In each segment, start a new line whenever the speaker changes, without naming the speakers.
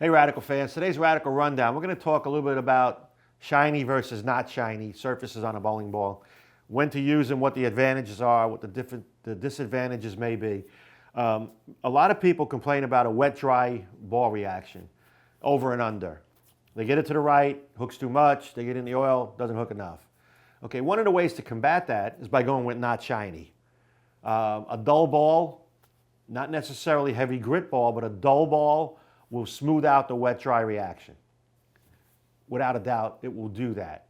Hey Radical fans, today's Radical Rundown, we're going to talk a little bit about shiny versus not shiny surfaces on a bowling ball, when to use them, what the advantages are, what the disadvantages may be. A lot of people complain about a wet-dry ball reaction, over and under. They get it to the right, hooks too much, they get in the oil, doesn't hook enough. Okay, one of the ways to combat that is by going with not shiny. A dull ball, not necessarily heavy grit ball, but a dull ball will smooth out the wet-dry reaction. Without a doubt, it will do that.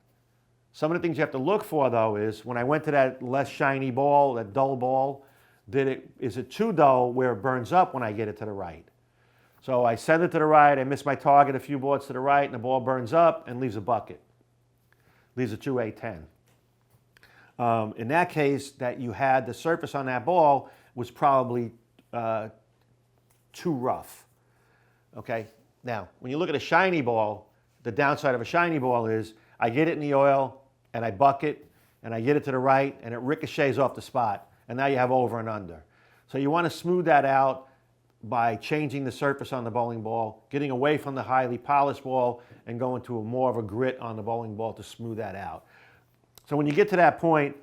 Some of the things you have to look for, though, is when I went to that less shiny ball, that dull ball, is it too dull where it burns up when I get it to the right? So I send it to the right, I miss my target a few boards to the right, and the ball burns up and leaves a bucket. Leaves a 2A10. In that case, that you had the surface on that ball was probably too rough. Okay, now when you look at a shiny ball, the downside of a shiny ball is I get it in the oil and I bucket and I get it to the right and it ricochets off the spot, and now you have over and under. So you want to smooth that out by changing the surface on the bowling ball, getting away from the highly polished ball and going to more of a grit on the bowling ball to smooth that out. So when you get to that point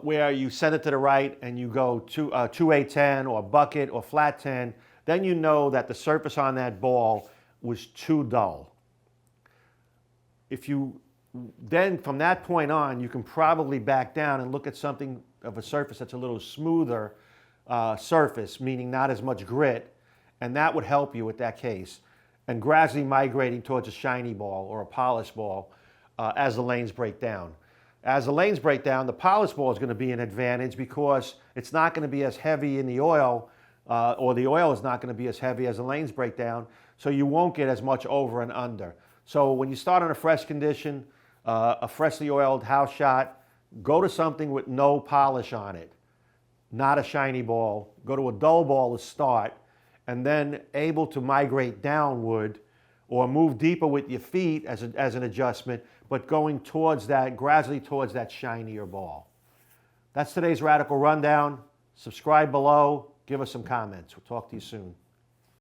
where you send it to the right and you go to 2A10 or bucket or flat 10, then you know that the surface on that ball was too dull. Then from that point on, you can probably back down and look at something of a surface that's a little smoother surface, meaning not as much grit, and that would help you with that case. And gradually migrating towards a shiny ball or a polished ball as the lanes break down. As the lanes break down, the polished ball is going to be an advantage because it's not going to be as heavy in the oil, or the oil is not going to be as heavy as the lanes break down, so you won't get as much over and under. So when you start on a fresh condition, a freshly oiled house shot, go to something with no polish on it, not a shiny ball. Go to a dull ball to start, and then able to migrate downward or move deeper with your feet as an adjustment, but going towards that, gradually towards that shinier ball. That's today's Radical Rundown. Subscribe below. Give us some comments. We'll talk to you soon.